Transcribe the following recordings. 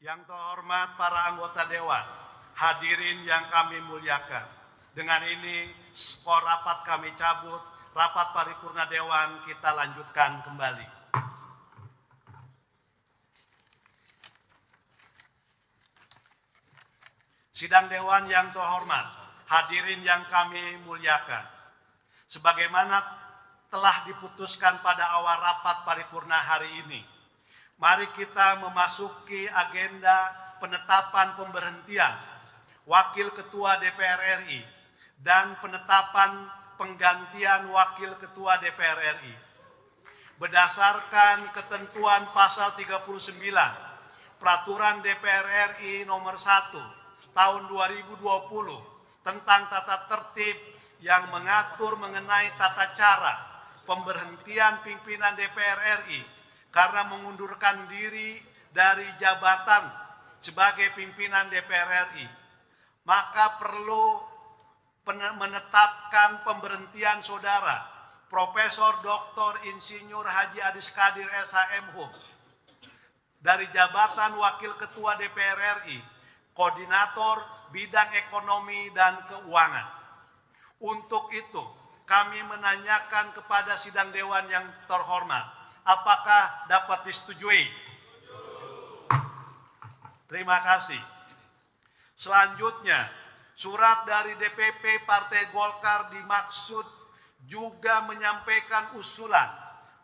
Yang terhormat para anggota Dewan, hadirin yang kami muliakan. Dengan ini skor rapat kami cabut, rapat paripurna Dewan kita lanjutkan kembali. Sidang Dewan yang terhormat, hadirin yang kami muliakan. Sebagaimana telah diputuskan pada awal rapat paripurna hari ini, mari kita memasuki agenda penetapan pemberhentian Wakil Ketua DPR RI dan penetapan penggantian Wakil Ketua DPR RI. Berdasarkan ketentuan pasal 39 Peraturan DPR RI nomor 1 tahun 2020 tentang tata tertib yang mengatur mengenai tata cara pemberhentian pimpinan DPR RI karena mengundurkan diri dari jabatan sebagai pimpinan DPR RI, maka perlu menetapkan pemberhentian saudara Profesor Dr. Insinyur Haji Adis Kadir SHM dari jabatan Wakil Ketua DPR RI, Koordinator Bidang Ekonomi dan Keuangan. Untuk itu, kami menanyakan kepada sidang Dewan yang terhormat, apakah dapat disetujui? Terima kasih. Selanjutnya, surat dari DPP Partai Golkar dimaksud juga menyampaikan usulan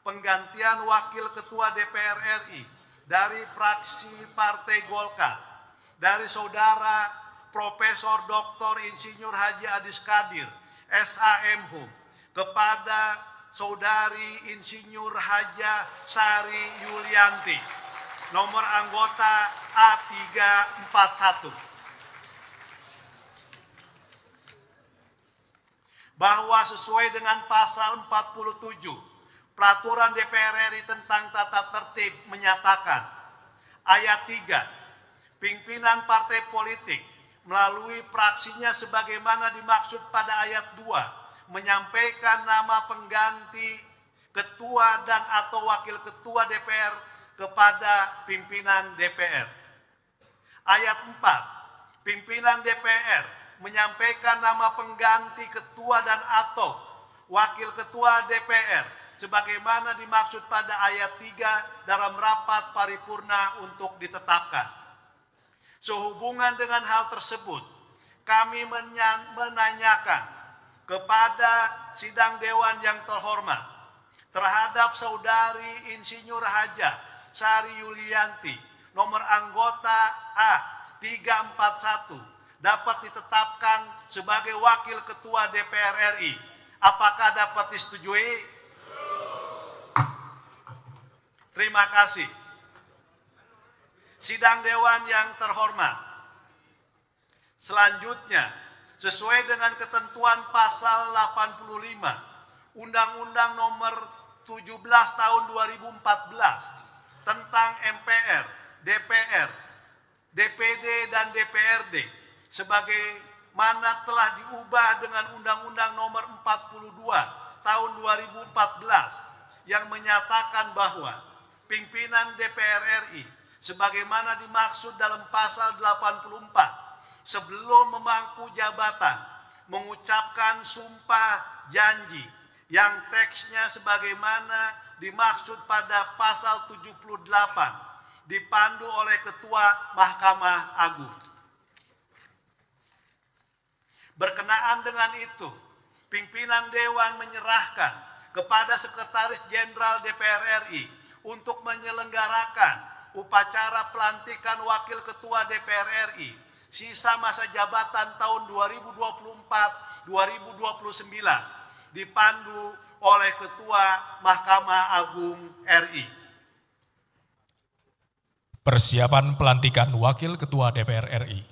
penggantian Wakil Ketua DPR RI dari fraksi Partai Golkar dari Saudara Profesor Dr. Insinyur Haji Adis Kadir SHM kepada Saudari Insinyur Haja Sari Yulianti, nomor anggota A341. Bahwa sesuai dengan pasal 47 Peraturan DPR RI tentang tata tertib menyatakan ayat 3, pimpinan partai politik melalui fraksinya sebagaimana dimaksud pada ayat 2 menyampaikan nama pengganti ketua dan atau wakil ketua DPR kepada pimpinan DPR. Ayat 4, pimpinan DPR menyampaikan nama pengganti ketua dan atau wakil ketua DPR sebagaimana dimaksud pada ayat 3 dalam rapat paripurna untuk ditetapkan. Sehubungan dengan hal tersebut, kami menanyakan kepada sidang Dewan yang terhormat terhadap Saudari Insinyur Haja Sari Yulianti, nomor anggota A341, dapat ditetapkan sebagai Wakil Ketua DPR RI. Apakah dapat disetujui? Terima kasih. Sidang Dewan yang terhormat, selanjutnya sesuai dengan ketentuan pasal 85 Undang-Undang nomor 17 tahun 2014 tentang MPR, DPR, DPD dan DPRD sebagaimana telah diubah dengan Undang-Undang nomor 42 tahun 2014 yang menyatakan bahwa pimpinan DPR RI sebagaimana dimaksud dalam pasal 84 sebelum memangku jabatan mengucapkan sumpah janji yang teksnya sebagaimana dimaksud pada pasal 78 dipandu oleh Ketua Mahkamah Agung. Berkenaan dengan itu, pimpinan Dewan menyerahkan kepada Sekretaris Jenderal DPR RI untuk menyelenggarakan upacara pelantikan Wakil Ketua DPR RI sisa masa jabatan tahun 2024-2029 dipandu oleh Ketua Mahkamah Agung RI. Persiapan pelantikan Wakil Ketua DPR RI.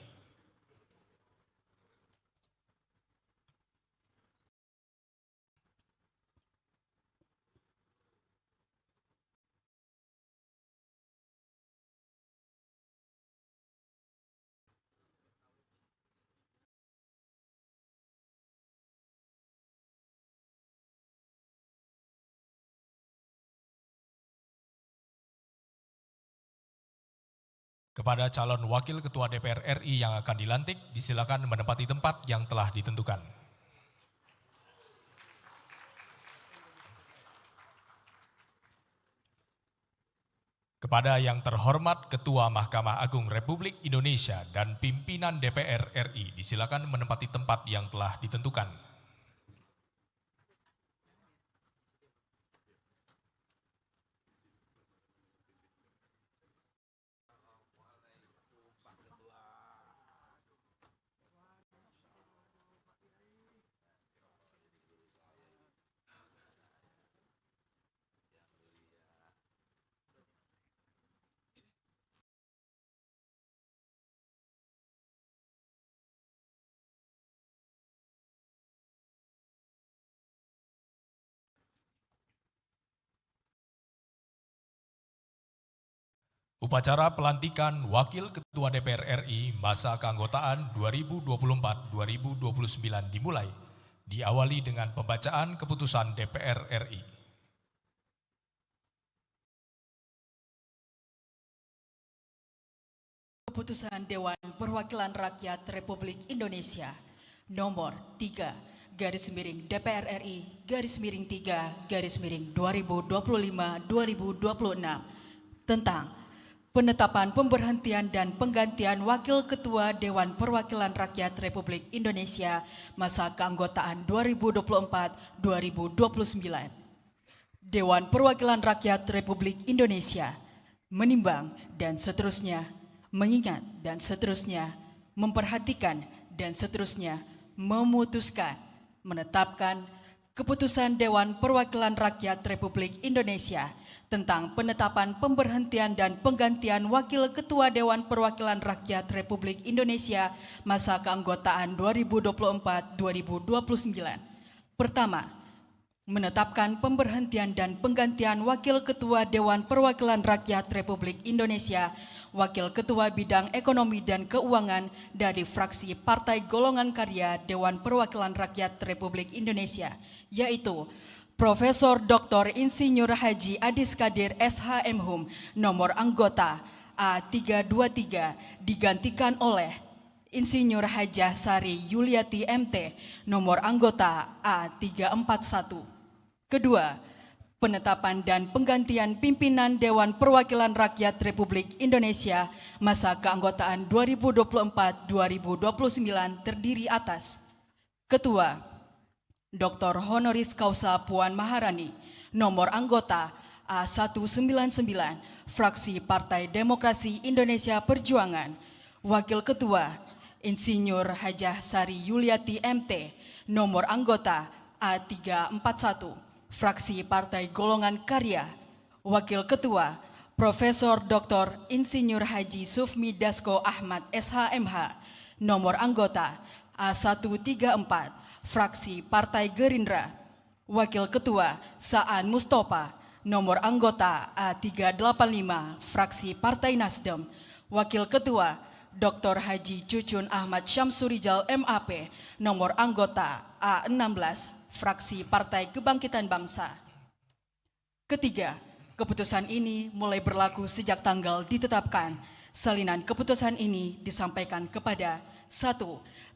Kepada calon Wakil Ketua DPR RI yang akan dilantik, disilakan menempati tempat yang telah ditentukan. Kepada yang terhormat Ketua Mahkamah Agung Republik Indonesia dan pimpinan DPR RI, disilakan menempati tempat yang telah ditentukan. Upacara pelantikan Wakil Ketua DPR RI masa keanggotaan 2024-2029 dimulai, diawali dengan pembacaan keputusan DPR RI. Keputusan Dewan Perwakilan Rakyat Republik Indonesia nomor 3 DPR RI /3 2025-2026 tentang penetapan pemberhentian dan penggantian Wakil Ketua Dewan Perwakilan Rakyat Republik Indonesia masa keanggotaan 2024-2029. Dewan Perwakilan Rakyat Republik Indonesia menimbang dan seterusnya, mengingat dan seterusnya, memperhatikan dan seterusnya, memutuskan, menetapkan keputusan Dewan Perwakilan Rakyat Republik Indonesia tentang penetapan pemberhentian dan penggantian Wakil Ketua Dewan Perwakilan Rakyat Republik Indonesia masa keanggotaan 2024-2029. Pertama, menetapkan pemberhentian dan penggantian Wakil Ketua Dewan Perwakilan Rakyat Republik Indonesia, Wakil Ketua Bidang Ekonomi dan Keuangan dari fraksi Partai Golongan Karya Dewan Perwakilan Rakyat Republik Indonesia, yaitu Profesor Dr. Insinyur Haji Adis Kadir SH.M.Hum nomor anggota A323 digantikan oleh Insinyur Hajah Sari Yuliati MT nomor anggota A341. Kedua, penetapan dan penggantian pimpinan Dewan Perwakilan Rakyat Republik Indonesia masa keanggotaan 2024-2029 terdiri atas Ketua Dr. Honoris Causa Puan Maharani, nomor anggota A199, fraksi Partai Demokrasi Indonesia Perjuangan. Wakil Ketua Insinyur Hajah Sari Yuliati MT, nomor anggota A341, fraksi Partai Golongan Karya. Wakil Ketua Profesor Dr. Insinyur Haji Sufmi Dasko Ahmad SH.MH, nomor anggota A134, fraksi Partai Gerindra. Wakil Ketua Saan Mustafa, nomor anggota A385, fraksi Partai Nasdem. Wakil Ketua Dr. Haji Cucun Ahmad Syamsurijal MAP, nomor anggota A16, fraksi Partai Kebangkitan Bangsa. Ketiga, keputusan ini mulai berlaku sejak tanggal ditetapkan. Salinan keputusan ini disampaikan kepada 1.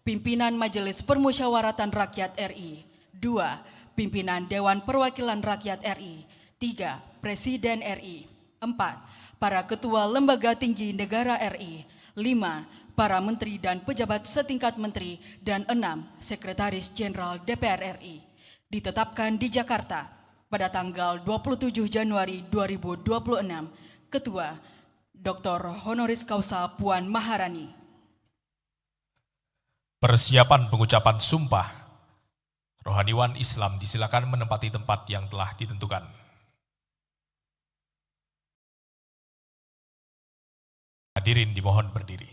Pimpinan Majelis Permusyawaratan Rakyat RI. 2. Pimpinan Dewan Perwakilan Rakyat RI. 3. Presiden RI. 4. Para Ketua Lembaga Tinggi Negara RI. 5. Para Menteri dan Pejabat setingkat Menteri. Dan 6. Sekretaris Jenderal DPR RI. Ditetapkan di Jakarta pada tanggal 27 Januari 2026. Ketua Dr. Honoris Causa Puan Maharani. Persiapan pengucapan sumpah. Rohaniwan Islam disilakan menempati tempat yang telah ditentukan. Hadirin dimohon berdiri.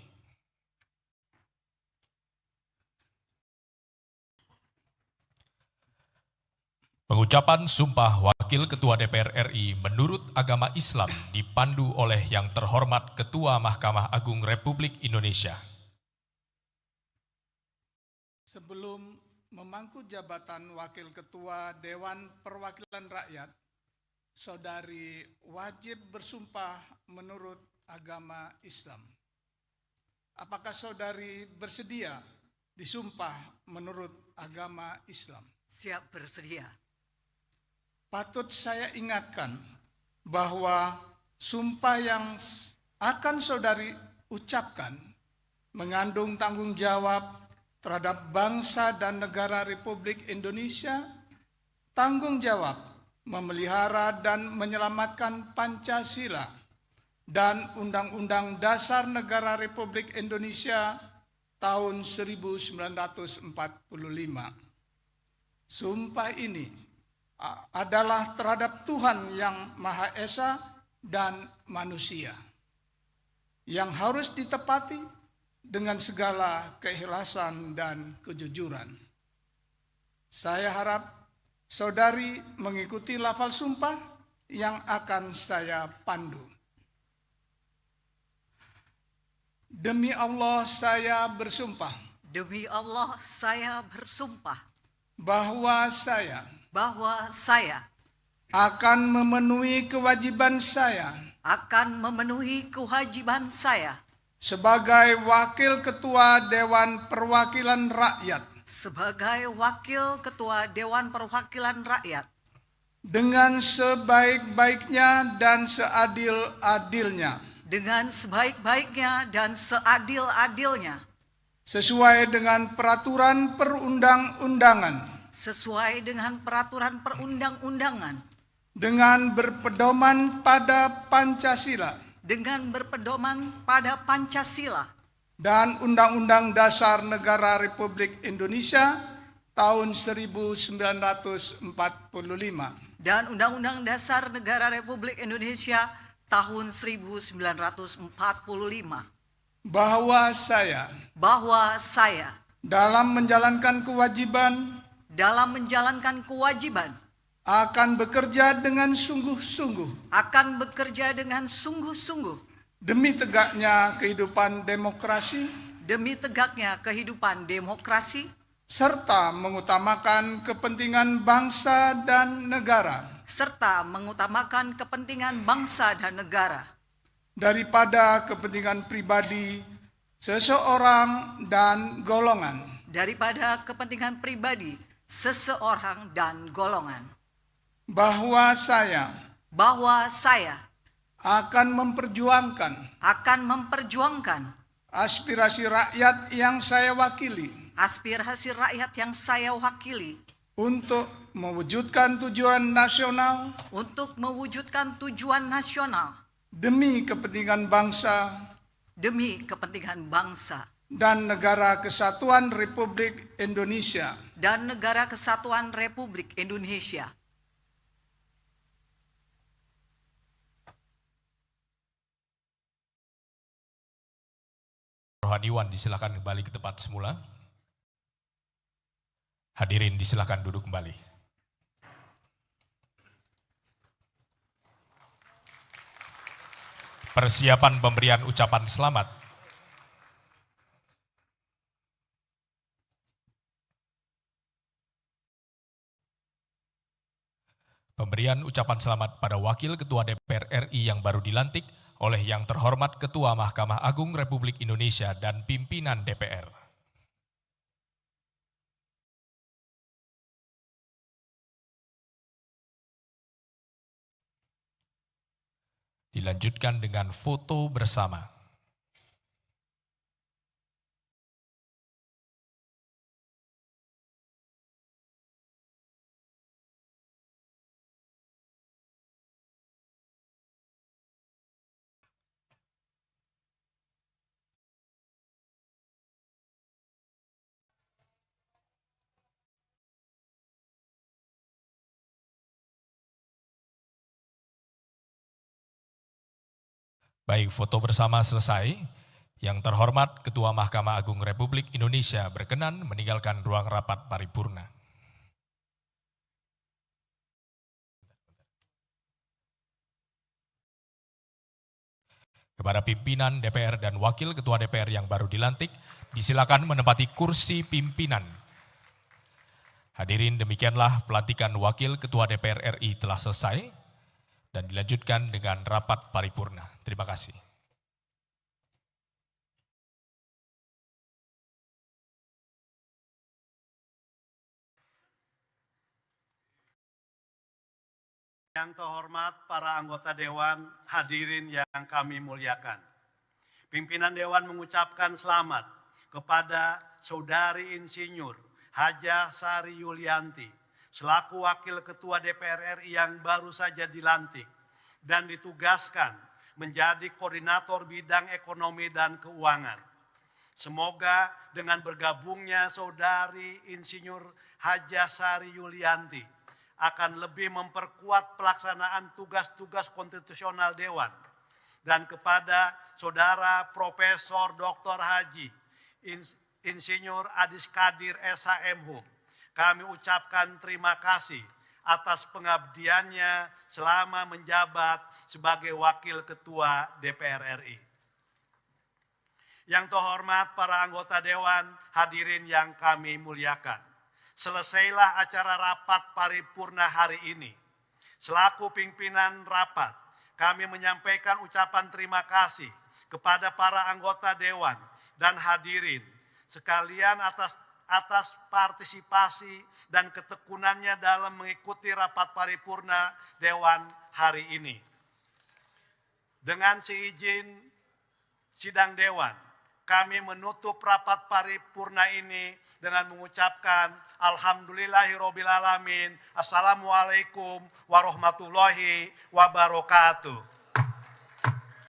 Pengucapan sumpah Wakil Ketua DPR RI menurut agama Islam dipandu oleh Yang Terhormat Ketua Mahkamah Agung Republik Indonesia. Sebelum memangku jabatan Wakil Ketua Dewan Perwakilan Rakyat, Saudari wajib bersumpah menurut agama Islam. apakah saudari bersedia disumpah menurut agama Islam? Siap bersedia. Patut saya ingatkan bahwa sumpah yang akan saudari ucapkan mengandung tanggung jawab terhadap bangsa dan negara Republik Indonesia, tanggung jawab memelihara dan menyelamatkan Pancasila dan Undang-Undang Dasar Negara Republik Indonesia tahun 1945. Sumpah ini adalah terhadap Tuhan yang Maha Esa dan manusia, yang harus ditepati dengan segala keikhlasan dan kejujuran. Saya harap saudari mengikuti lafal sumpah yang akan saya pandu. Demi Allah saya bersumpah Demi Allah saya bersumpah bahwa saya akan memenuhi kewajiban saya sebagai Wakil Ketua Dewan Perwakilan Rakyat dengan sebaik-baiknya dan seadil-adilnya sesuai dengan peraturan perundang-undangan dengan berpedoman pada Pancasila dan Undang-Undang Dasar Negara Republik Indonesia tahun 1945 bahwa saya dalam menjalankan kewajiban akan bekerja dengan sungguh-sungguh demi tegaknya kehidupan demokrasi serta mengutamakan kepentingan bangsa dan negara daripada kepentingan pribadi seseorang dan golongan. Bahwa saya akan memperjuangkan aspirasi rakyat yang saya wakili untuk mewujudkan tujuan nasional demi kepentingan bangsa dan negara kesatuan Republik Indonesia. Rohaniwan disilakan kembali ke tempat semula. Hadirin disilakan duduk kembali. Persiapan pemberian ucapan selamat. Pemberian ucapan selamat pada Wakil Ketua DPR RI yang baru dilantik oleh Yang Terhormat Ketua Mahkamah Agung Republik Indonesia dan pimpinan DPR. Dilanjutkan dengan foto bersama. Baik, foto bersama selesai. Yang terhormat Ketua Mahkamah Agung Republik Indonesia berkenan meninggalkan ruang rapat paripurna. Kepada pimpinan DPR dan Wakil Ketua DPR yang baru dilantik, disilakan menempati kursi pimpinan. Hadirin, demikianlah pelantikan Wakil Ketua DPR RI telah selesai dan dilanjutkan dengan rapat paripurna. Terima kasih. Yang terhormat para anggota Dewan, hadirin yang kami muliakan. Pimpinan Dewan mengucapkan selamat kepada Saudari Insinyur Hajah Sari Yulianti selaku Wakil Ketua DPR RI yang baru saja dilantik dan ditugaskan menjadi Koordinator Bidang Ekonomi dan Keuangan. Semoga dengan bergabungnya Saudari Insinyur Hajah Sari Yulianti akan lebih memperkuat pelaksanaan tugas-tugas konstitusional Dewan. Dan kepada Saudara Profesor Dr. Haji Insinyur Adis Kadir SHMH, kami ucapkan terima kasih atas pengabdiannya selama menjabat sebagai Wakil Ketua DPR RI. Yang terhormat para anggota Dewan, hadirin yang kami muliakan. Selesailah acara rapat paripurna hari ini. Selaku pimpinan rapat, kami menyampaikan ucapan terima kasih kepada para anggota Dewan dan hadirin sekalian atas partisipasi dan ketekunannya dalam mengikuti rapat paripurna Dewan hari ini. Dengan seizin sidang Dewan, kami menutup rapat paripurna ini dengan mengucapkan Alhamdulillahirobbilalamin. Assalamualaikum warahmatullahi wabarakatuh.